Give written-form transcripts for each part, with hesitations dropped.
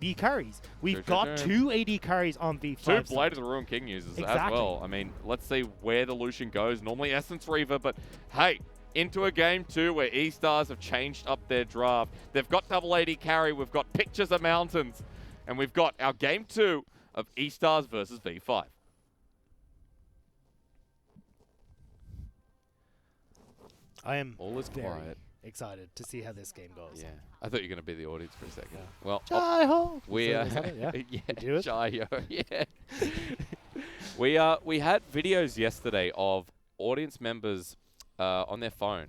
B carries. We've got 2 AD carries on V5. 2 Blade of the Ruined King users as well. I mean, let's see where the Lucian goes. Normally Essence Reaver, but hey, into a game 2 where eStars have changed up their draft. They've got double AD carry, we've got Pictures of Mountains, and we've got our game 2 of eStars versus V5. I am all is quiet. Excited to see how this game goes. Yeah, I thought you were going to be the audience for a second. Yeah. Well, Jai-ho! We yeah, yeah, Jai-ho, yeah. we had videos yesterday of audience members on their phone.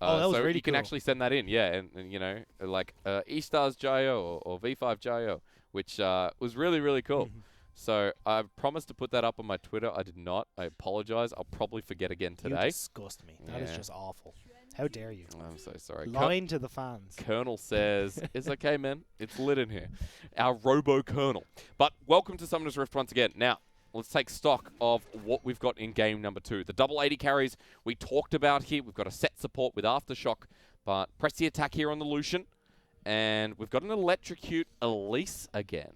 Oh, that was so really you can cool. actually send that in, yeah, and you know, like eStars Jai-ho or V5 Jai-ho, which was really, really cool. So I promised to put that up on my Twitter. I did not. I apologize. I'll probably forget again today. You disgust me. That is just awful. How dare you? I'm so sorry. Lying to the fans. Colonel says, it's okay, man. It's lit in here. Our Robo-Colonel. But welcome to Summoner's Rift once again. Now, let's take stock of what we've got in game number 2. The double 80 carries we talked about here. We've got a set support with Aftershock, but press the attack here on the Lucian. And we've got an Electrocute Elise again.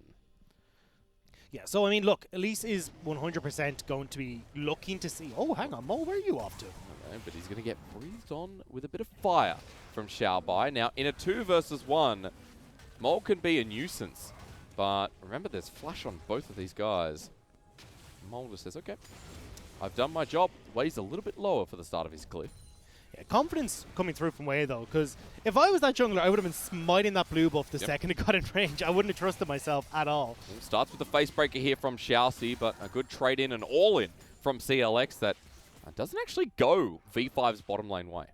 Yeah, so I mean, look, Elise is 100% going to be looking to see. Oh, hang on, Mo, where are you off to? But he's going to get breathed on with a bit of fire from Xiaobai. Now, in a 2 versus 1, Mole can be a nuisance. But remember, there's flash on both of these guys. Mole just says, okay, I've done my job. Weighs a little bit lower for the start of his cliff. Yeah, confidence coming through from Wei, though, because if I was that jungler, I would have been smiting that blue buff the second it got in range. I wouldn't have trusted myself at all. Starts with the face breaker here from Xiaoxi, but a good trade-in and all-in from CLX that doesn't actually go V5's bottom lane way.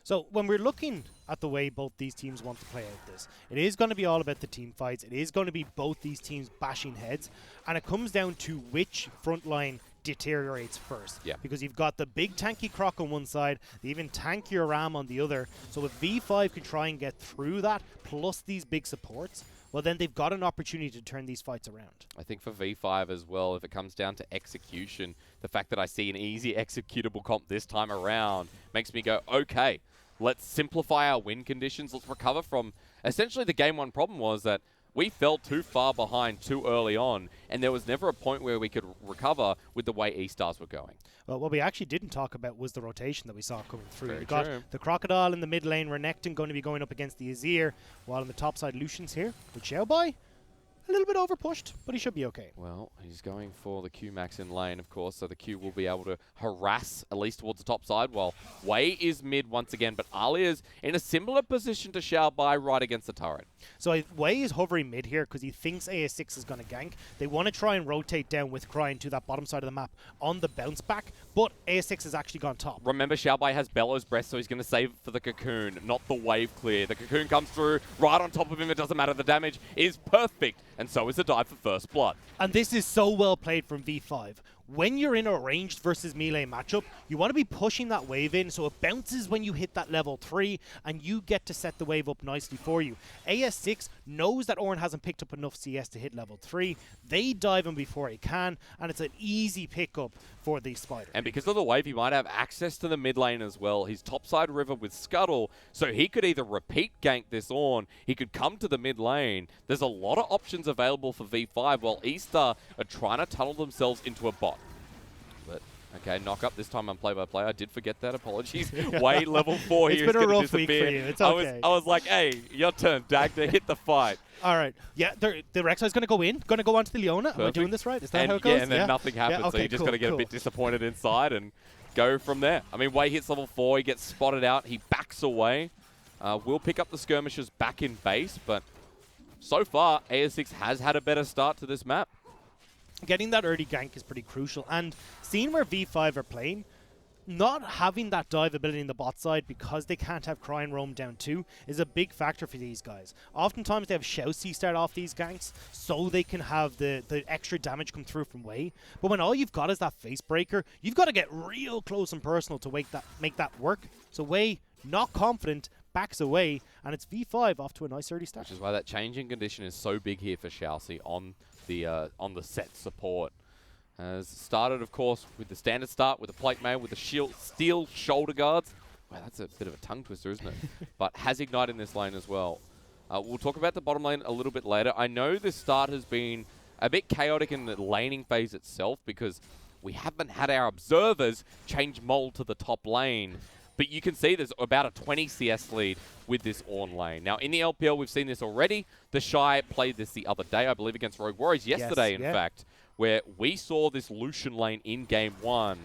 So when we're looking at the way both these teams want to play out this, it is going to be all about the team fights. It is going to be both these teams bashing heads, and it comes down to which front line deteriorates first. Yeah. Because you've got the big tanky Croc on one side, the even tankier Ram on the other. So if V5 can try and get through that, plus these big supports, well then they've got an opportunity to turn these fights around. I think for V5 as well, if it comes down to execution, the fact that I see an easy executable comp this time around makes me go, okay, let's simplify our win conditions. Let's recover from... Essentially, the Game 1 problem was that we fell too far behind too early on, and there was never a point where we could recover with the way eStars were going. Well, what we actually didn't talk about was the rotation that we saw coming through. Very We got true. the Crocodile in the mid lane, Renekton going to be going up against the Azir, while on the top side, Lucian's here with Xiaobai. A little bit overpushed, but he should be okay. Well, he's going for the Q max in lane, of course, so the Q will be able to harass at least towards the top side, while Wei is mid once again, but Alia's in a similar position to Xiaobai right against the turret. So Wei is hovering mid here because he thinks AS6 is going to gank. They want to try and rotate down with Cryin to that bottom side of the map on the bounce back, but AS6 has actually gone top. Remember, Xiaobai has Bellows Breath, so he's going to save it for the Cocoon, not the wave clear. The Cocoon comes through right on top of him. It doesn't matter. The damage is perfect, and so is the dive for first blood. And this is so well played from V5. When you're in a ranged versus melee matchup, you want to be pushing that wave in so it bounces when you hit that level 3 and you get to set the wave up nicely for you. AS6 knows that Ornn hasn't picked up enough CS to hit level 3. They dive him before he can, and it's an easy pickup for the Spider. And because of the wave, he might have access to the mid lane as well. He's topside river with Scuttle, so he could either repeat gank this Ornn, he could come to the mid lane. There's a lot of options available for V5, while eStar are trying to tunnel themselves into a bot. But, okay, knock up this time on play-by-play. I did forget that. Apologies. Way level 4 here. It's been a rough disappear. week for you. It's okay. I was like, hey, your turn, Dagda. Hit the fight. All right. Yeah, the Rek'Sai's going to go in. Going to go onto the Leona. Am I doing this right? Is that how it goes? Yeah, and then nothing happens. Yeah, okay, so you're just going to get a bit disappointed inside and go from there. I mean, Wei hits level 4. He gets spotted out. He backs away. Will pick up the skirmishes back in base, but so far, AS6 has had a better start to this map. Getting that early gank is pretty crucial, and seeing where V5 are playing, not having that dive ability in the bot side because they can't have Cryin roam down too is a big factor for these guys. Oftentimes they have Xiaoxi start off these ganks so they can have the extra damage come through from Wei, but when all you've got is that face breaker, you've got to get real close and personal to make that work. So Wei, not confident, backs away, and it's V5 off to a nice early start. Which is why that changing condition is so big here for Xiaoxi on the set support. Has started, of course, with the standard start, with the plate mail, with the steel shoulder guards. Wow, that's a bit of a tongue twister, isn't it? But has Ignite in this lane as well. We'll talk about the bottom lane a little bit later. I know this start has been a bit chaotic in the laning phase itself because we haven't had our observers change Mole to the top lane. But you can see there's about a 20 CS lead with this Ornn lane. Now, in the LPL, we've seen this already. The Shy played this the other day, I believe, against Rogue Warriors yesterday, in fact, where we saw this Lucian lane in Game 1,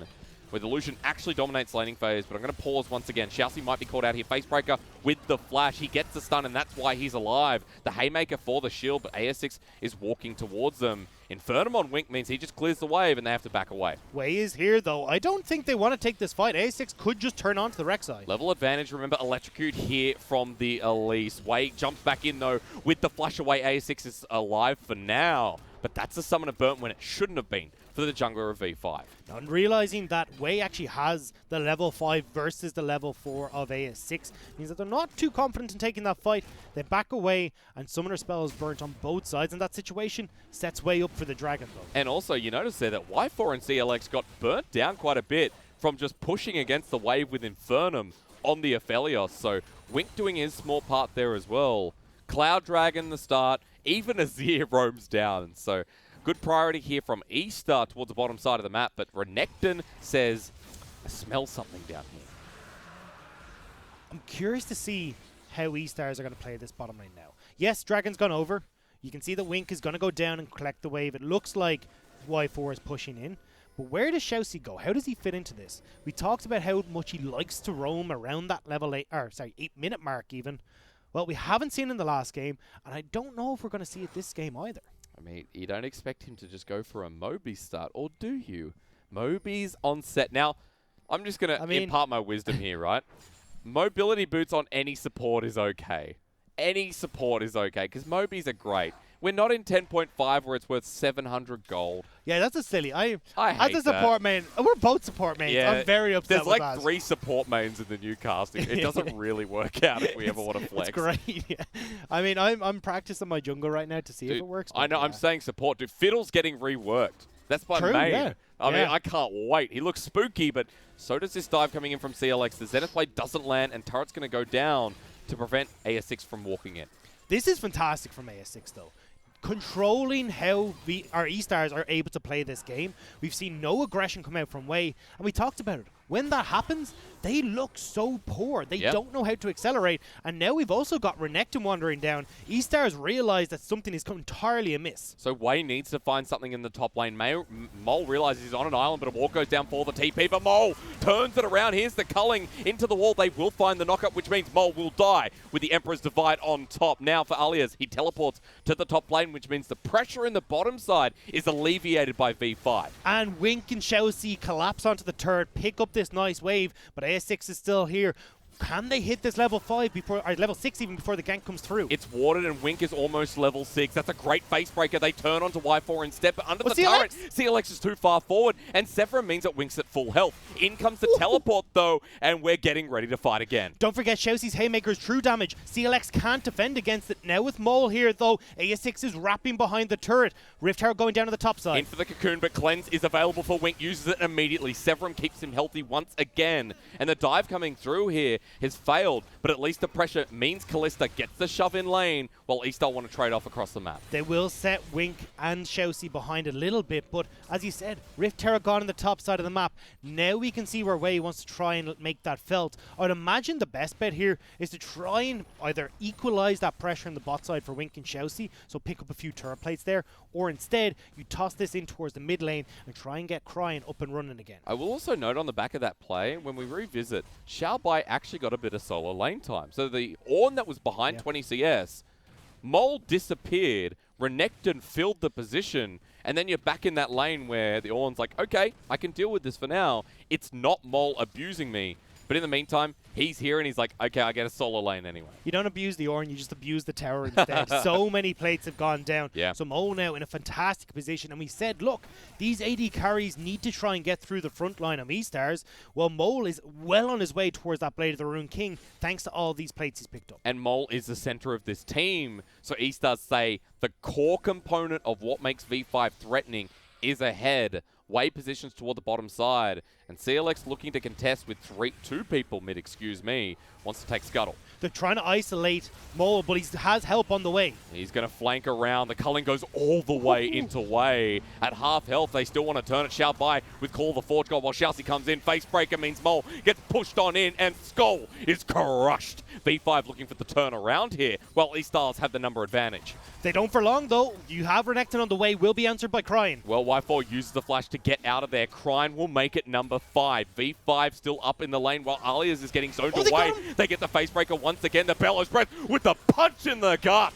where the Lucian actually dominates laning phase. But I'm going to pause once again. Xiaoxi might be called out here. Facebreaker with the flash. He gets the stun, and that's why he's alive. The Haymaker for the shield, but AS6 is walking towards them. Infernum on Wink means he just clears the wave, and they have to back away. Wei is here, though. I don't think they want to take this fight. AS6 could just turn on to the Rek'Sai. Level advantage, remember, electrocute here from the Elise. Wei jumps back in, though, with the flash away. AS6 is alive for now. But that's a summon of burnt when it shouldn't have been for the jungler of V5. Now, realizing that Wei actually has the level 5 versus the level 4 of AS6 means that they're not too confident in taking that fight. They back away, and Summoner Spell is burnt on both sides, and that situation sets Wei up for the Dragon, though. And also, you notice there that Y4 and CLX got burnt down quite a bit from just pushing against the wave with Infernum on the Aphelios. So Wink doing his small part there as well. Cloud Dragon the start, even Azir roams down. So good priority here from eStar towards the bottom side of the map, but Renekton says, I smell something down here. I'm curious to see how eStars are going to play this bottom lane now. Yes, Dragon's gone over. You can see that Wink is going to go down and collect the wave. It looks like Y4 is pushing in. But where does Xiaoxi go? How does he fit into this? We talked about how much he likes to roam around that level 8-minute mark even. Well, we haven't seen it in the last game, and I don't know if we're going to see it this game either. I mean, you don't expect him to just go for a Moby start, or do you? Moby's on set. Now, I'm just going to impart my wisdom here, right? Mobility boots on any support is okay. Any support is okay, because Mobies are great. We're not in 10.5 where it's worth 700 gold. Yeah, that's a silly. I hate as a support main, we're both support mains. Yeah, I'm very upset there's with like that. 3 support mains in the new casting. It doesn't really work out if we ever want to flex. It's great. Yeah. I mean, I'm practicing my jungle right now to see if it works. I know, I'm saying support. Dude, Fiddle's getting reworked. That's my main. Yeah. I mean, I can't wait. He looks spooky, but so does this dive coming in from CLX. The Zenith Blade doesn't land, and turret's going to go down to prevent AS6 from walking in. This is fantastic from AS6, though. Controlling how our eStars are able to play this game. We've seen no aggression come out from Wei, and we talked about it. When that happens, they look so poor. They don't know how to accelerate, and now we've also got Renekton wandering down. eStars realize that something is entirely amiss. So Wei needs to find something in the top lane. Mole realizes he's on an island, but a walk goes down for the TP, but Mole turns it around. Here's the culling into the wall. They will find the knockup, which means Mole will die with the Emperor's Divide on top. Now for Alias, he teleports to the top lane, which means the pressure in the bottom side is alleviated by V5. And Wink and Xiaoxi collapse onto the turret, pick up this nice wave, but AS6 is still here. Can they hit this level 5 before, or level 6 even before the gank comes through? It's warded and Wink is almost level 6. That's a great face breaker. They turn onto Y4 instead, but under the turret, CLX is too far forward, and Sephira means that Wink's at full health. In comes the teleport, though, and we're getting ready to fight again. Don't forget Xiaoxi's Haymaker's true damage. CLX can't defend against it. Now with Mole here, though, AS6 is wrapping behind the turret. Rift Tower going down to the top side. In for the cocoon, but Cleanse is available for Wink. Uses it immediately. Severum keeps him healthy once again. And the dive coming through here has failed, but at least the pressure means Kalista gets the shove in lane while eStar want to trade off across the map. They will set Wink and Xiaoxi behind a little bit, but as you said, Rift Terror gone on the top side of the map. Now we can see where Wei wants to try and make that felt. I'd imagine the best bet here is to try and either equalize that pressure on the bot side for Wink and Xiaoxi, so pick up a few turret plates there, or instead you toss this in towards the mid lane and try and get Crying up and running again. I will also note on the back of that play, when we revisit, Xiaobai actually got a bit of solo lane time. So the Ornn that was behind 20 CS, Mole disappeared, Renekton filled the position, and then you're back in that lane where the Ornn's like, okay, I can deal with this for now. It's not Mole abusing me. But in the meantime, he's here and he's like, okay, I get a solo lane anyway. You don't abuse the Ornn, you just abuse the tower instead. So many plates have gone down. Yeah. So Mole now in a fantastic position. And we said, look, these AD carries need to try and get through the front line of eStars. Well, Mole is well on his way towards that Blade of the Rune King, thanks to all these plates he's picked up. And Mole is the center of this team. So eStars say the core component of what makes V5 threatening is ahead. Wei positions toward the bottom side, and CLX looking to contest with 2 people mid, excuse me, wants to take Scuttle. They're trying to isolate Mole, but he has help on the way. He's going to flank around. The culling goes all the way into Wei. At half health, they still want to turn it. Xiao Bai with Call of the Forge God while Xiaoxi comes in. Facebreaker means Mole gets pushed on in, and Skull is crushed. V5 looking for the turnaround here, while eStars have the number advantage. They don't for long, though. You have Renekton on the way, will be answered by Crying. Well, Y4 uses the flash to get out of there. Crying will make it number 5. V5 still up in the lane while Alias is getting zoned away. They get the Facebreaker once again. The Bellows Breath with the punch in the gut.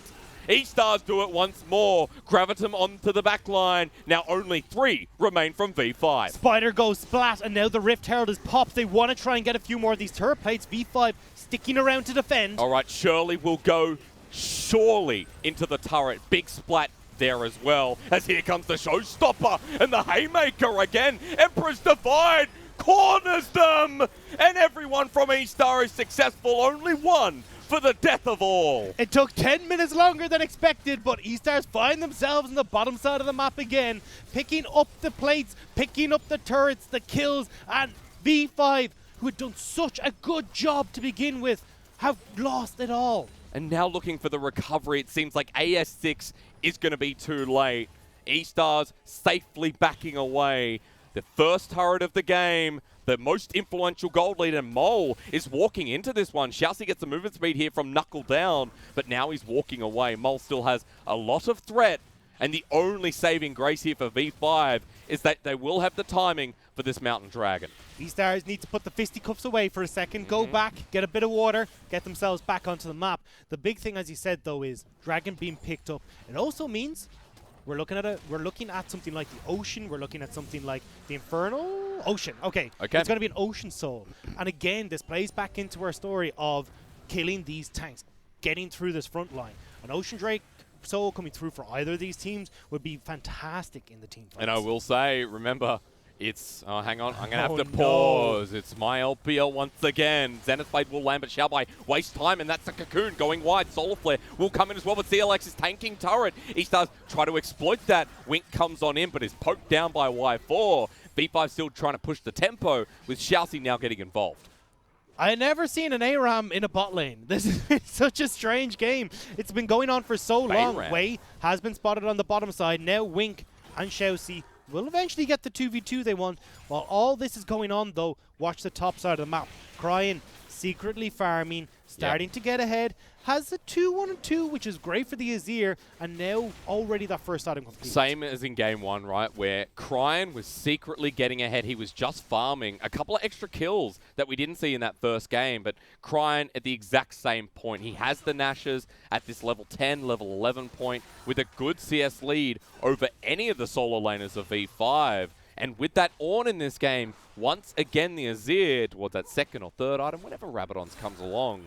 eStars do it once more. Gravitum onto the back line. Now only 3 remain from V5. Spider goes splat, and now the Rift Herald is popped. They want to try and get a few more of these turret plates. V5 sticking around to defend. All right, Shirley will go surely into the turret. Big splat there as well, as here comes the showstopper and the haymaker again. Emperor's Divide corners them, and everyone from eStar is successful. Only one for the death of all. It took 10 minutes longer than expected, but eStars find themselves on the bottom side of the map again, picking up the plates, picking up the turrets, the kills, and V5, who had done such a good job to begin with, have lost it all. And now looking for the recovery, it seems like AS6 is going to be too late. eStars safely backing away. The first turret of the game, the most influential gold leader, Mole, is walking into this one. Xiaoxi gets the movement speed here from Knuckle down, but now he's walking away. Mole still has a lot of threat, and the only saving grace here for V5 is that they will have the timing for this Mountain Dragon. eStars need to put the fisticuffs away for a second, go back, get a bit of water, get themselves back onto the map. The big thing, as you said, though, is Dragon being picked up. It also means we're looking at something like the Ocean. We're looking at something like the Infernal Ocean. Okay. It's going to be an Ocean Soul. And again, this plays back into our story of killing these tanks, getting through this front line. An Ocean Drake Soul coming through for either of these teams would be fantastic in the team fights. And I will say, remember, it's, hang on, I'm going to have to pause. No. It's my LPL once again. Zenith Blade will land, but Xiao Bai waste time, and that's a Cocoon going wide. Solar Flare will come in as well, but CLX is tanking turret. eStars try to exploit that. Wink comes on in, but is poked down by Y4. V5 still trying to push the tempo, with Xiaoxi now getting involved. I had never seen an ARAM in a bot lane. This is such a strange game. It's been going on for so long. Wei has been spotted on the bottom side. Now Wink and Xiaoxi will eventually get the 2v2 they want. While all this is going on, though, watch the top side of the map. Crying, secretly farming, starting to get ahead. Has a 2-1-2, which is great for the Azir, and now already that first item complete. Same as in game 1, right, where Crying was secretly getting ahead. He was just farming a couple of extra kills that we didn't see in that first game, but Crying at the exact same point. He has the Nashers at this level 10, level 11 point with a good CS lead over any of the solo laners of V5. And with that on in this game, once again the Azir, towards that second or third item, whenever Rabadons comes along,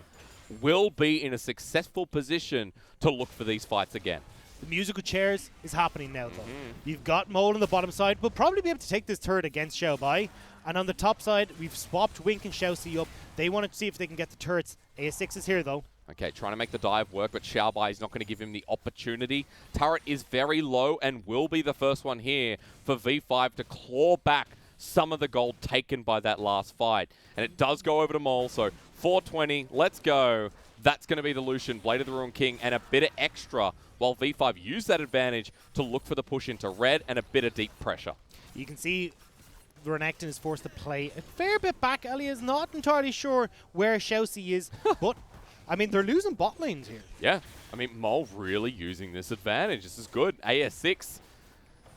will be in a successful position to look for these fights again. The musical chairs is happening now, though. You've got Mole on the bottom side. We'll probably be able to take this turret against Xiao Bai. And on the top side, we've swapped Wink and Xiaoxi up. They want to see if they can get the turrets. AS6 is here, though. Okay, trying to make the dive work, but Xiao Bai is not going to give him the opportunity. Turret is very low and will be the first one here for V5 to claw back some of the gold taken by that last fight. And it does go over to Mole, so 420, let's go. That's going to be the Lucian, Blade of the Ruined King, and a bit of extra, while V5 use that advantage to look for the push into red and a bit of deep pressure. You can see Renekton is forced to play a fair bit back. Ellie is not entirely sure where Xiaoxi is, but, I mean, they're losing bot lanes here. Yeah, I mean, Mole really using this advantage. This is good. AS6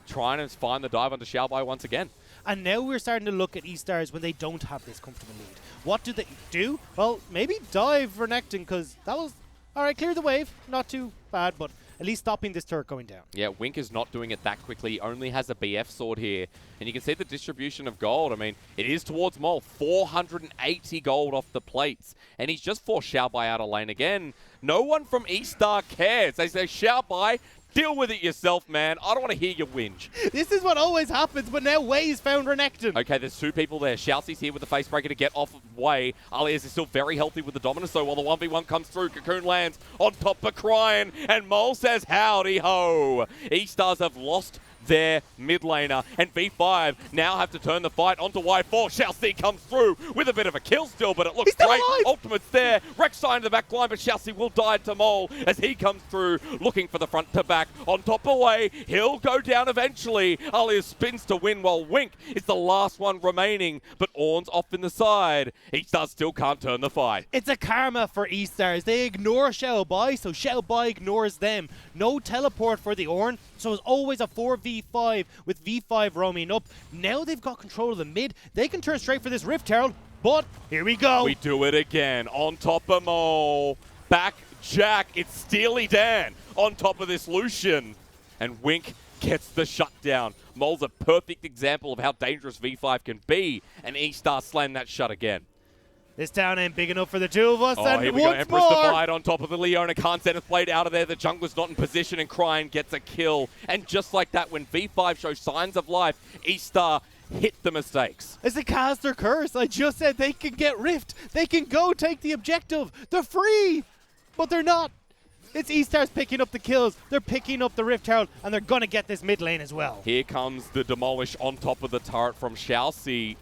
trying to find the dive onto Xiao Bai once again. And now we're starting to look at eStars when they don't have this comfortable lead. What do they do? Well, maybe dive Renekton, because that was, all right, clear the wave. Not too bad, but at least stopping this turret going down. Yeah, Wink is not doing it that quickly. He only has a BF sword here. And you can see the distribution of gold. I mean, it is towards Mole. 480 gold off the plates. And he's just forced Xiao Bai out of lane again. No one from eStar cares. They say, Xiao Bai, deal with it yourself, man. I don't want to hear your whinge. This is what always happens, but now Wei's found Renekton. Okay, there's 2 people there. Xiaoxi's here with the Facebreaker to get off of Wei. Alias is still very healthy with the Dominus, though, while the 1v1 comes through. Cocoon lands on top of Crying, and Mole says, howdy ho. eStars have lost their mid laner. And V5 now have to turn the fight onto Y4. Xiaoxi comes through with a bit of a kill still, but it looks great. Alive. Ultimate's there. Rek'Sai in the back line, but Xiaoxi will die to Mole as he comes through looking for the front to back. On top away, he'll go down eventually. Alias spins to win while Wink is the last one remaining, but Ornn's off in the side. eStar still can't turn the fight. It's a karma for eStars. They ignore Xiaobai, so Xiaobai ignores them. No teleport for the Ornn, so it's always a 4v5 with V5 roaming up. Now they've got control of the mid. They can turn straight for this Rift Herald, but here we go. We do it again. On top of Mole. Back Jack. It's Steely Dan on top of this Lucian. And Wink gets the shutdown. Mole's a perfect example of how dangerous V5 can be, and eStar slammed that shut again. This town ain't big enough for the two of us, and here we go. once Empress more. Divide on top of the Leona. Can't send a blade out of there. The jungler's not in position, and Cryin gets a kill. And just like that, when V5 shows signs of life, eStar hit the mistakes. It's a caster curse. I just said they can get Rift. They can go take the objective. They're free, but they're not. It's eStars picking up the kills. They're picking up the Rift Herald, and they're going to get this mid lane as well. Here comes the Demolish on top of the turret from Xiaoxi.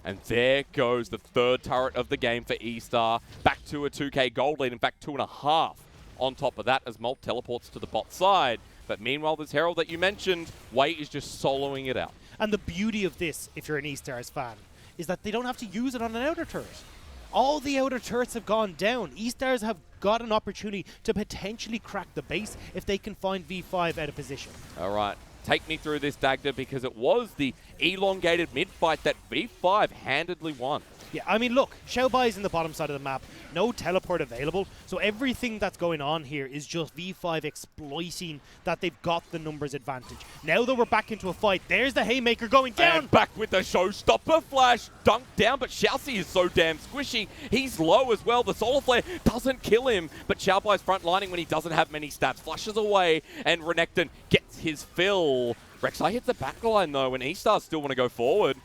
And there goes the third turret of the game for eStar. Back to a 2k gold lead, in fact 2.5 on top of that as Molt teleports to the bot side. But meanwhile, this Herald that you mentioned, Wei is just soloing it out. And the beauty of this, if you're an eStars fan, is that they don't have to use it on an outer turret. All the outer turrets have gone down. eStars have got an opportunity to potentially crack the base if they can find V5 out of position. All right. Take me through this, Dagda, because it was the elongated mid-fight that V5 handedly won. Yeah, I mean, look, Xiaobai is in the bottom side of the map. No teleport available. So everything that's going on here is just V5 exploiting that they've got the numbers advantage. Now that we're back into a fight, there's the Haymaker going down. And back with the showstopper flash. Dunked down, but Xiaoxi is so damn squishy. He's low as well. The Solar Flare doesn't kill him, but Xiaobai's front lining when he doesn't have many stats. Flushes away, and Renekton gets his fill. Rek'Sai hits the backline, though, and eStar still want to go forward.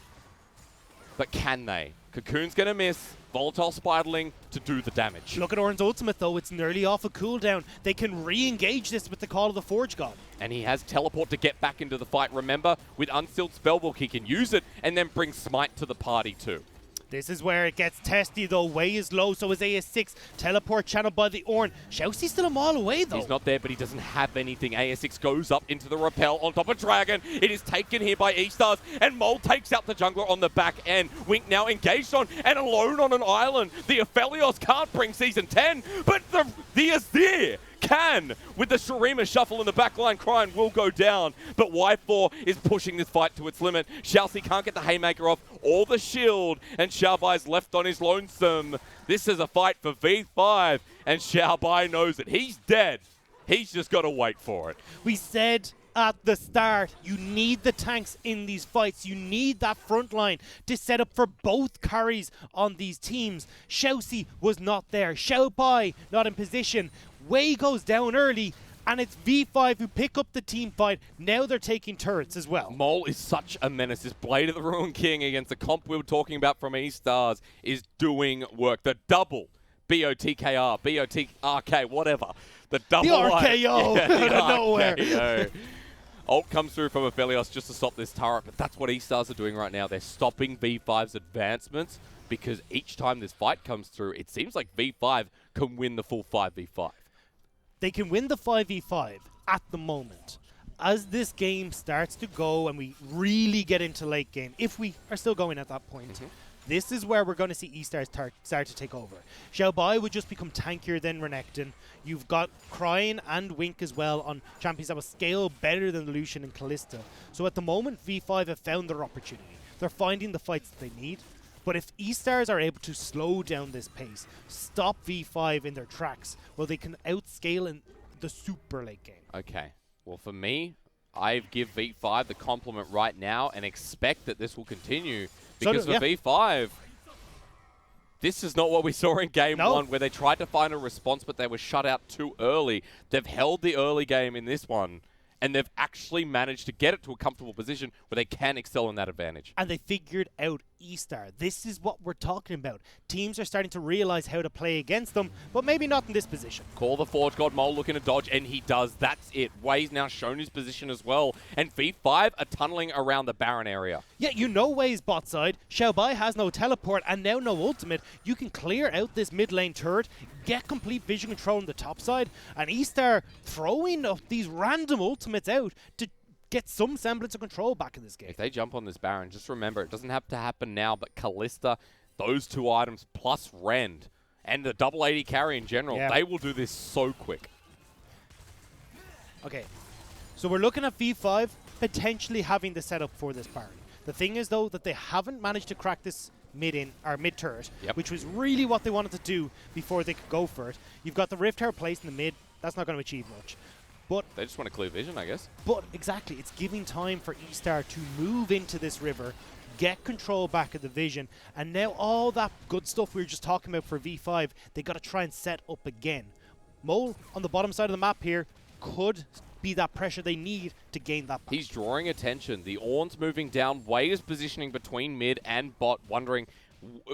But can they? Cocoon's going to miss. Volatile Spiderling to do the damage. Look at Ornn's ultimate, though. It's nearly off a cooldown. They can re-engage this with the Call of the Forge God. And he has teleport to get back into the fight. Remember, with Unsealed Spellbook, he can use it and then bring Smite to the party, too. This is where it gets testy, though. Wei is low, so is AS6. Teleport channeled by the Ornn. Xiaoxi's still a mile away, though. He's not there, but he doesn't have anything. AS6 goes up into the rappel on top of Dragon. It is taken here by eStars, and Mole takes out the jungler on the back end. Wink now engaged on and alone on an island. The Aphelios can't bring Season 10, but the Azir can. With the Shurima shuffle in the backline, Cryin will go down, but Y4 is pushing this fight to its limit. Xiaoxi can't get the Haymaker off or the shield, and Xiaobai's left on his lonesome. This is a fight for V5, and Xiaobai knows that he's dead. He's just got to wait for it. We said at the start, you need the tanks in these fights. You need that front line to set up for both carries on these teams. Xiaoxi was not there. Xiaobai not in position. Wei goes down early, and it's V5 who pick up the team fight. Now they're taking turrets as well. Mole is such a menace. This Blade of the Ruined King against the comp we were talking about from eStars is doing work. The double BOTKR, BOTRK, whatever. The double the RKO yeah, out of nowhere. RKO. Ult comes through from Aphelios just to stop this turret, but that's what eStars are doing right now. They're stopping V5's advancements because each time this fight comes through, it seems like V5 can win the full 5v5. They can win the 5v5 at the moment. As this game starts to go and we really get into late game, if we are still going at that point, this is where we're going to see eStars start to take over. Xiaobai would just become tankier than Renekton. You've got Cryin and Wink as well on champions that will scale better than Lucian and Kalista. So at the moment, V5 have found their opportunity. They're finding the fights that they need. But if eStars are able to slow down this pace, stop V5 in their tracks, well, they can outscale in the super late game. Okay. Well, for me, I give V5 the compliment right now and expect that this will continue. Because for V5, this is not what we saw in Game 1, where they tried to find a response, but they were shut out too early. They've held the early game in this one, and they've actually managed to get it to a comfortable position where they can excel in that advantage. And they figured out eStar. This is what we're talking about. Teams are starting to realize how to play against them, but maybe not in this position. Call the Forge God, Mole looking to dodge, and he does. That's it. Wei's now shown his position as well, and V5 are tunneling around the Baron area. Yeah, you know Wei's bot side. Xiaobai has no teleport and now no ultimate. You can clear out this mid lane turret, get complete vision control on the top side, and eStar throwing these random ultimates out to get some semblance of control back in this game. If they jump on this Baron, just remember, it doesn't have to happen now, but Kalista, those 2 items, plus Rend, and the double AD carry in general, they will do this so quick. Okay, so we're looking at V5 potentially having the setup for this Baron. The thing is, though, that they haven't managed to crack this mid turret, which was really what they wanted to do before they could go for it. You've got the Rift Tower placed in the mid. That's not going to achieve much. But they just want to clear vision, I guess. But exactly, it's giving time for eStar to move into this river, get control back of the vision, and now all that good stuff we were just talking about for V5, they got to try and set up again. Mole on the bottom side of the map here could be that pressure they need to gain that back. He's drawing attention. The Ornn's moving down. Wei is positioning between mid and bot, wondering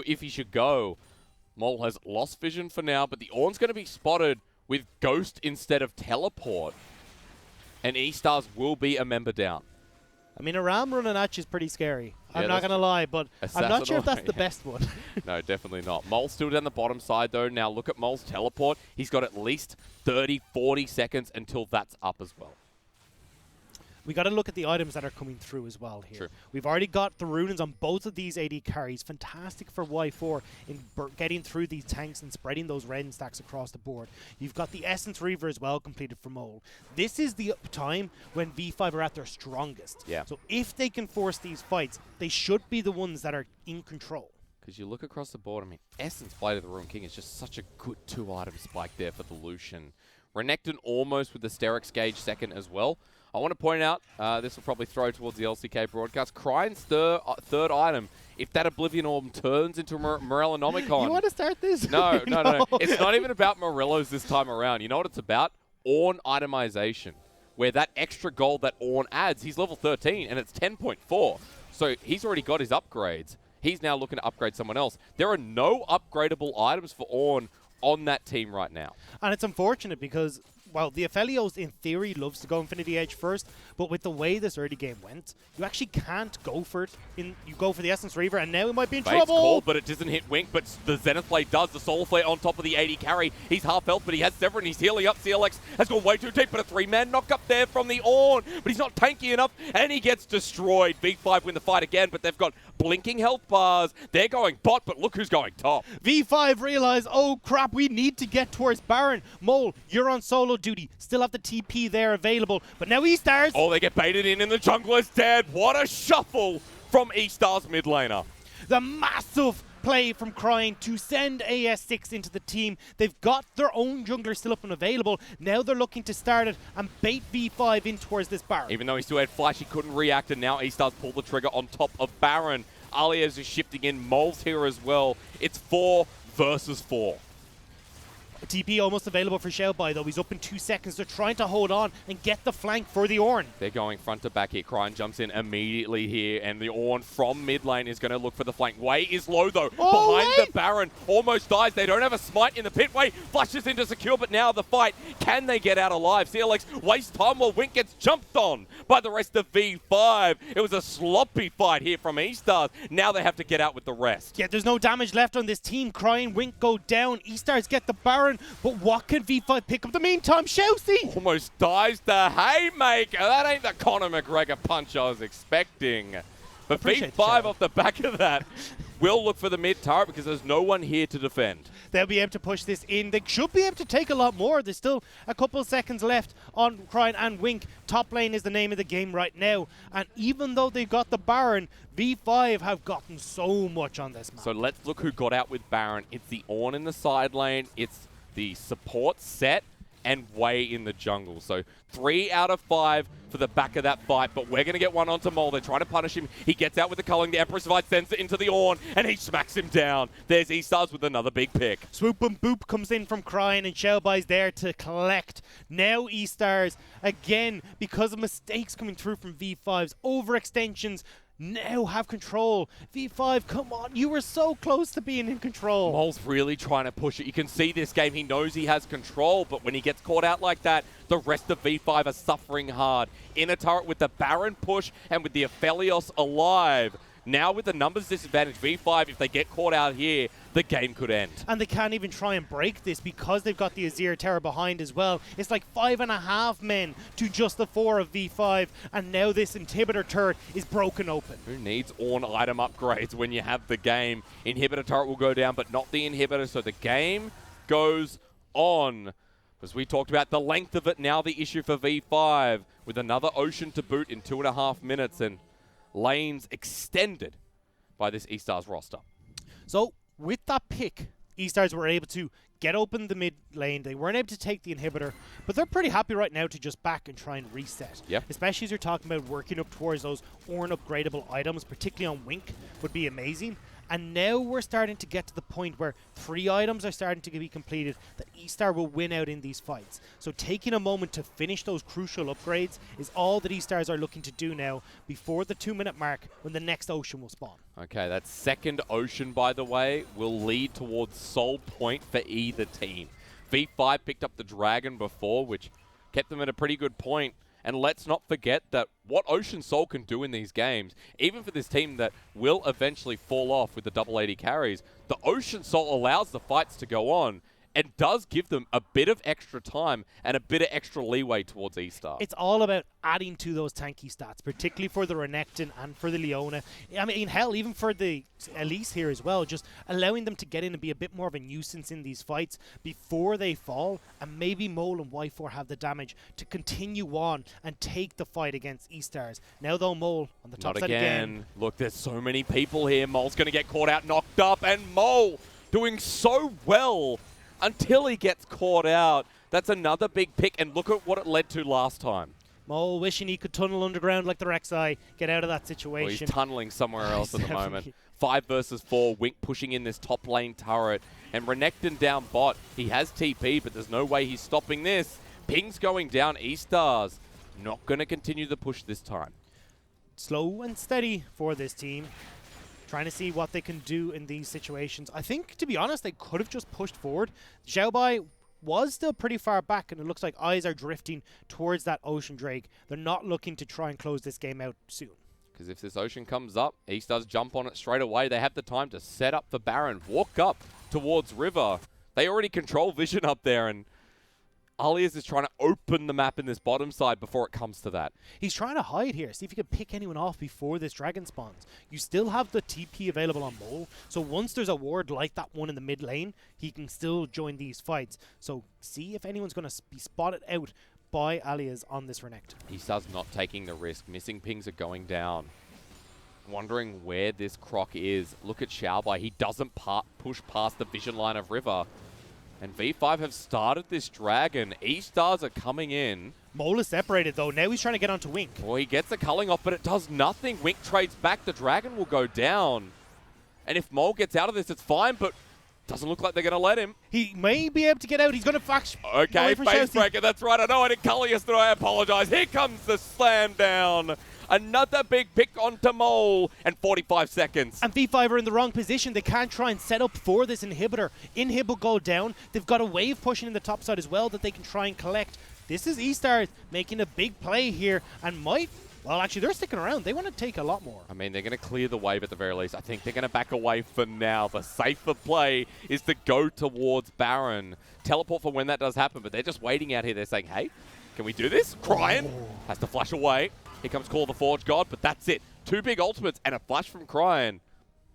if he should go. Mole has lost vision for now, but the Ornn's going to be spotted with Ghost instead of Teleport. And eStars will be a member down. I mean, a Ram running at you is pretty scary. I'm not going to lie, but I'm not sure if that's the best one. No, definitely not. Mole's still down the bottom side, though. Now look at Mole's teleport. He's got at least 30, 40 seconds until that's up as well. We got to look at the items that are coming through as well here. True. We've already got the runes on both of these AD carries. Fantastic for Y4 in getting through these tanks and spreading those red stacks across the board. You've got the Essence Reaver as well completed for Mole. This is the time when V5 are at their strongest. Yeah. So if they can force these fights, they should be the ones that are in control. Because you look across the board, I mean, Essence Blade of the Ruined King is just such a good 2-item spike there for the Lucian. Renekton almost with the Sterix Gauge second as well. I want to point out, this will probably throw towards the LCK broadcast, Cryan's third item, if that Oblivion Orb turns into Morellonomicon. You want to start this? No. It's not even about Morellos this time around. You know what it's about? Ornn itemization, where that extra gold that Ornn adds, he's level 13 and it's 10.4. So he's already got his upgrades. He's now looking to upgrade someone else. There are no upgradable items for Ornn on that team right now. And it's unfortunate because, well, the Aphelios in theory loves to go Infinity Edge first, but with the way this early game went, you actually can't go for it. You go for the Essence Reaver, and now we might be in trouble. Called, but it doesn't hit Wink, but the Zenith Blade does. The Soul Flare on top of the AD carry. He's half health, but he has Severin. He's healing up. CLX has gone way too deep, but a 3-man knock up there from the Ornn, but he's not tanky enough, and he gets destroyed. V5 win the fight again, but they've got blinking health bars. They're going bot, but look who's going top. V5 realize, oh crap, we need to get towards Baron. Mole, you're on solo duty. Still have the TP there available, but now eStars. Oh, they get baited in the jungler's dead. What a shuffle from eStars mid laner. The massive play from Cryan to send AS6 into the team. They've got their own jungler still up and available. Now they're looking to start it and bait V5 in towards this Baron. Even though he still had flash, he couldn't react, and now eStars pull the trigger on top of Baron. Alias is shifting in. Mole's here as well. It's 4 versus 4. TP almost available for Xiaobai, though. He's up in 2 seconds. They're trying to hold on and get the flank for the Ornn. They're going front to back here. Cryan jumps in immediately here, and the Ornn from mid lane is going to look for the flank. Wei is low, though. Behind the Baron. Almost dies. They don't have a smite in the pit. Wei flushes into secure, but now the fight. Can they get out alive? CLX wastes time while Wink gets jumped on by the rest of V5. It was a sloppy fight here from eStars. Now they have to get out with the rest. Yeah, there's no damage left on this team. Cryan, Wink go down. eStars get the Baron. But what can V5 pick up the meantime? Shousey! Almost dies the haymaker. That ain't the Conor McGregor punch I was expecting. But V5 off the back of that will look for the mid turret because there's no one here to defend. They'll be able to push this in. They should be able to take a lot more. There's still a couple of seconds left on Cryan and Wink. Top lane is the name of the game right now. And even though they've got the Baron, V5 have gotten so much on this map. So let's look who got out with Baron. It's the Ornn in the side lane. It's the support set and Wei in the jungle. So 3 out of 5 for the back of that fight, but we're going to get one onto Mole. They're trying to punish him. He gets out with the culling. The Empress Fight sends it into the Ornn, and he smacks him down. There's eStars with another big pick. Swoop and Boop comes in from Cryan, and Xiaobai's there to collect. Now eStars, again, because of mistakes coming through from V5's overextensions, now have control. V5, come on, you were so close to being in control. Mole's really trying to push it. You can see this game, he knows he has control, but when he gets caught out like that, the rest of V5 are suffering hard. Inner turret with the Baron push and with the Aphelios alive. Now with the numbers disadvantage, V5, if they get caught out here, the game could end. And they can't even try and break this because they've got the Azir Tower behind as well. It's like 5.5 men to just the 4 of V5, and now this inhibitor turret is broken open. Who needs Ornn item upgrades when you have the game? Inhibitor turret will go down, but not the inhibitor, so the game goes on. As we talked about, the length of it now the issue for V5, with another Ocean to boot in 2.5 minutes, and lanes extended by this eStar's roster. So with that pick, eStars were able to get open the mid lane. They weren't able to take the inhibitor, but they're pretty happy right now to just back and try and reset. Yep. Especially as you're talking about working up towards those Ornn upgradable items, particularly on Wink, would be amazing. And now we're starting to get to the point where 3 items are starting to be completed that eStar will win out in these fights. So taking a moment to finish those crucial upgrades is all that eStars are looking to do now before the 2-minute mark when the next Ocean will spawn. Okay, that second Ocean, by the way, will lead towards Soul Point for either team. V5 picked up the Dragon before, which kept them at a pretty good point. And let's not forget that what Ocean Soul can do in these games, even for this team that will eventually fall off with the double 80 carries, the Ocean Soul allows the fights to go on and does give them a bit of extra time and a bit of extra leeway towards eStar. It's all about adding to those tanky stats, particularly for the Renekton and for the Leona. I mean, hell, even for the Elise here as well, just allowing them to get in and be a bit more of a nuisance in these fights before they fall, and maybe Mole and Y4 have the damage to continue on and take the fight against eStars. Now though, Mole on the top Not side again. Look, there's so many people here. Mole's going to get caught out, knocked up, and Mole doing so well until he gets caught out. That's another big pick, and look at what it led to last time. Mole wishing he could tunnel underground like the Rek'Sai, get out of that situation. Well, he's tunneling somewhere else at the moment. 5 versus 4, Wink pushing in this top lane turret, and Renekton down bot. He has TP, but there's no way he's stopping this. Ping's going down, eStars not going to continue the push this time. Slow and steady for this team, trying to see what they can do in these situations. I think, to be honest, they could have just pushed forward. Xiaobai was still pretty far back, and it looks like eyes are drifting towards that Ocean Drake. They're not looking to try and close this game out soon. Because if this Ocean comes up, eStars jump on it straight away. They have the time to set up for Baron, walk up towards River. They already control vision up there, and Alias is trying to open the map in this bottom side before it comes to that. He's trying to hide here, see if he can pick anyone off before this dragon spawns. You still have the TP available on Mole, so once there's a ward like that one in the mid lane, he can still join these fights. So see if anyone's going to be spotted out by Alias on this Renekton. eStars not taking the risk. Missing pings are going down. Wondering where this Croc is. Look at Xiaobai. He doesn't push past the vision line of River. And V5 have started this dragon. eStars are coming in. Mole is separated though. Now he's trying to get onto Wink. Well, he gets a culling off, but it does nothing. Wink trades back. The dragon will go down. And if Mole gets out of this, it's fine, but doesn't look like they're going to let him. He may be able to get out. He's going to fact. Okay, face breaker. That's right. I know I didn't cull yesterday. I apologize. Here comes the slam down. Another big pick onto Mole, and 45 seconds. And V5 are in the wrong position. They can't try and set up for this inhibitor. Inhib will go down. They've got a wave pushing in the top side as well that they can try and collect. This is eStar making a big play here and might... Well, actually, they're sticking around. They want to take a lot more. I mean, they're going to clear the wave at the very least. I think they're going to back away for now. The safer play is to go towards Baron. Teleport for when that does happen, but they're just waiting out here. They're saying, hey, can we do this? Cryin has to flash away. Here comes Call of the Forge God, but that's it. 2 big ultimates and a flash from Cryin.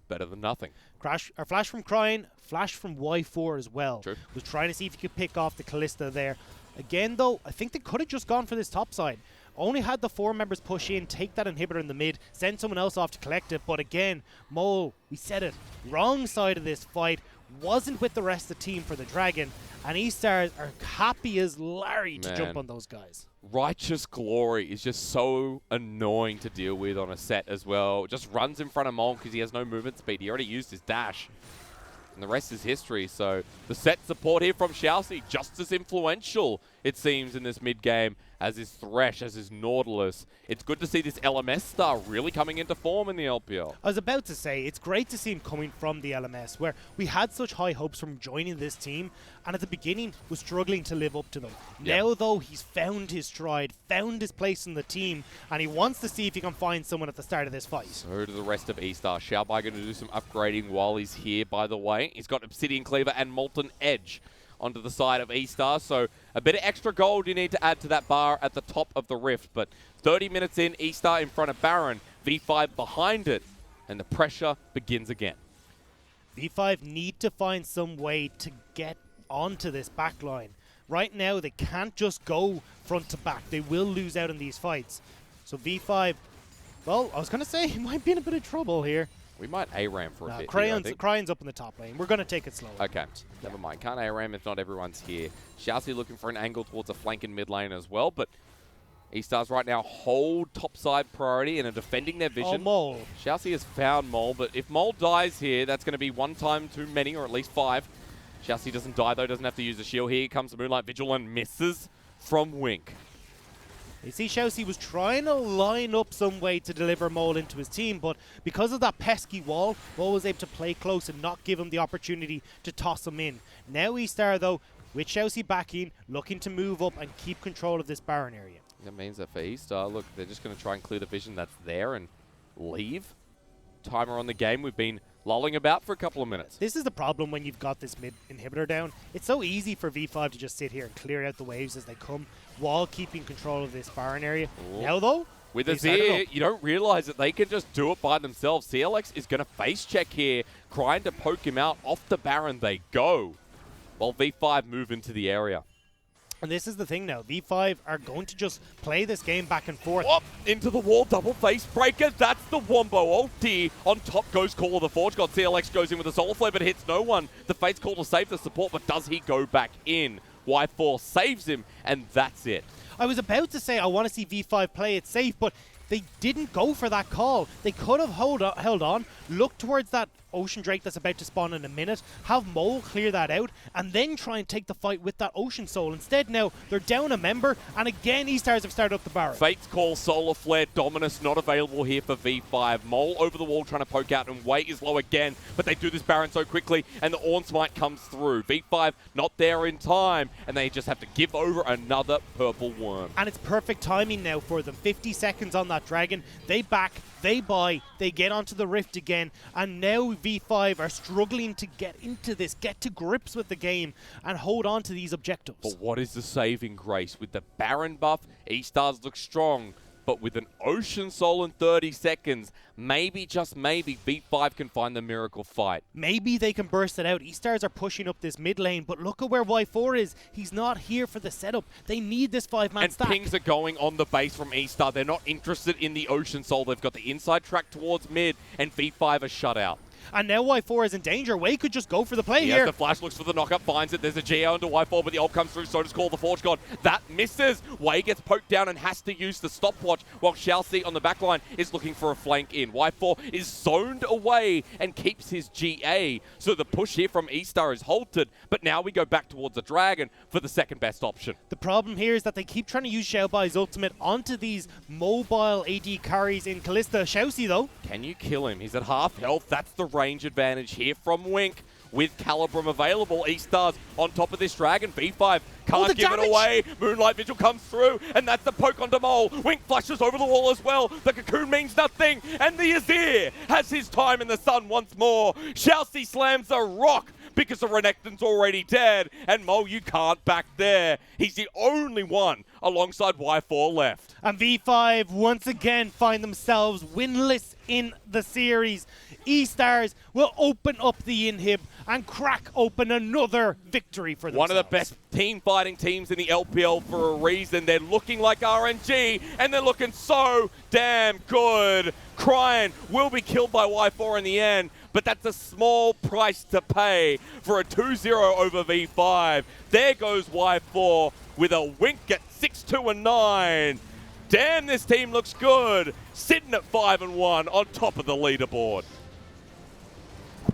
Better than nothing. Flash from Cryin, flash from Y4 as well. True. Was trying to see if he could pick off the Callista there. Again, though, I think they could have just gone for this top side. Only had the 4 members push in, take that inhibitor in the mid, send someone else off to collect it. But again, Mole, we said it, wrong side of this fight, wasn't with the rest of the team for the Dragon. And eStars are happy as Larry to jump on those guys. Righteous Glory is just so annoying to deal with on a set as well. Just runs in front of Mole because he has no movement speed. He already used his dash. And the rest is history. So the set support here from Xiaoxi, just as influential, it seems, in this mid-game. as is Thresh, as is Nautilus. It's good to see this LMS star really coming into form in the LPL. I was about to say, it's great to see him coming from the LMS, where we had such high hopes from joining this team, and at the beginning was struggling to live up to them. Yep. Now, though, he's found his stride, found his place in the team, and he wants to see if he can find someone at the start of this fight. So to the rest of eStar. Xiaobai going to do some upgrading while he's here, by the way. He's got Obsidian Cleaver and Molten Edge onto the side of eStar, so a bit of extra gold you need to add to that bar at the top of the rift. But 30 minutes in, eStar in front of Baron, V5 behind it, and the pressure begins again. V5 need to find some way to get onto this backline. Right now, they can't just go front to back. They will lose out in these fights. So V5, well, I was going to say, he might be in a bit of trouble here. We might ARAM for a bit. Crayon's up in the top lane. We're going to take it slow. Okay, never mind. Can't ARAM if not everyone's here. Xiaoxi looking for an angle towards a flank in mid lane as well, but eStars right now hold topside priority and are defending their vision. Oh, Mole. Xiaoxi has found Mole, but if Mole dies here, that's going to be one time too many, or at least 5. Xiaoxi doesn't die though, doesn't have to use the shield. Here comes the Moonlight Vigil and misses from Wink. You see, Xiaoxi was trying to line up some way to deliver Mole into his team, but because of that pesky wall, Mole was able to play close and not give him the opportunity to toss him in. Now eStar, though, with Xiaoxi back in, looking to move up and keep control of this Baron area. That means that for eStar, look, they're just going to try and clear the vision that's there and leave. Timer on the game we've been lolling about for a couple of minutes. This is the problem when you've got this mid inhibitor down. It's so easy for V5 to just sit here and clear out the waves as they come while keeping control of this Baron area. Ooh. Now, though, with Azir, you don't realize that they can just do it by themselves. CLX is going to face check here, trying to poke him out. Off the Baron they go, while V5 move into the area. And this is the thing now. V5 are going to just play this game back and forth. Whoop! Into the wall, double face breaker. That's the Wombo ulti. On top goes Call of the Forge God. CLX goes in with a Soul Flare, but hits no one. The Fate's Call to save the support, but does he go back in? Y4 saves him, and that's it. I was about to say I want to see V5 play it safe, but they didn't go for that call. They could have held on, looked towards that Ocean Drake that's about to spawn in a minute, have Mole clear that out, and then try and take the fight with that Ocean Soul. Instead now, they're down a member, and again eStars have started up the Baron. Fate's Call, Solar Flare, Dominus not available here for V5. Mole over the wall trying to poke out, and weight is low again, but they do this Baron so quickly, and the Ornn Smite comes through. V5 not there in time, and they just have to give over another purple worm. And it's perfect timing now for them. 50 seconds on that Dragon. They back, they buy, they get onto the Rift again, and now V5 are struggling to get into this, get to grips with the game, and hold on to these objectives. But what is the saving grace? With the Baron buff, eStars look strong, but with an Ocean Soul in 30 seconds, maybe, just maybe, V5 can find the miracle fight. Maybe they can burst it out. eStars are pushing up this mid lane, but look at where Y4 is. He's not here for the setup. They need this 5-man stack. And pings are going on the base from eStar. They're not interested in the Ocean Soul. They've got the inside track towards mid, and V5 are shut out. And now Y4 is in danger. Wei could just go for the play He here. has the flash, looks for the knockup, finds it. There's a GA onto Y4, but the ult comes through, so does Call the Forge God. That misses. Wei gets poked down and has to use the stopwatch, while Xiaoxi on the backline is looking for a flank in. Y4 is zoned away and keeps his GA. So the push here from eStar is halted, but now we go back towards the Dragon for the second best option. The problem here is that they keep trying to use Xiaobai's ultimate onto these mobile AD carries in Kalista. Xiaoxi, though. Can you kill him? He's at half health. That's the range advantage here from Wink. With Calibrum available, eStars on top of this Dragon. V5 can't give it away. Moonlight Vigil comes through, and that's the poke onto Mole. Wink flashes over the wall as well. The Cocoon means nothing, and the Azir has his time in the sun once more. Xiaoxi slams a rock because the Renekton's already dead, and Mole, you can't back there. He's the only one alongside Y4 left. And V5 once again find themselves winless in the series. eStars will open up the inhib and crack open another victory for themselves. One of the best team fighting teams in the LPL for a reason. They're looking like RNG, and they're looking so damn good. Cryin will be killed by Y4 in the end, but that's a small price to pay for a 2-0 over V5. There goes Y4 with a Wink at 6-2-9. Damn, this team looks good. Sitting at 5-1 on top of the leaderboard.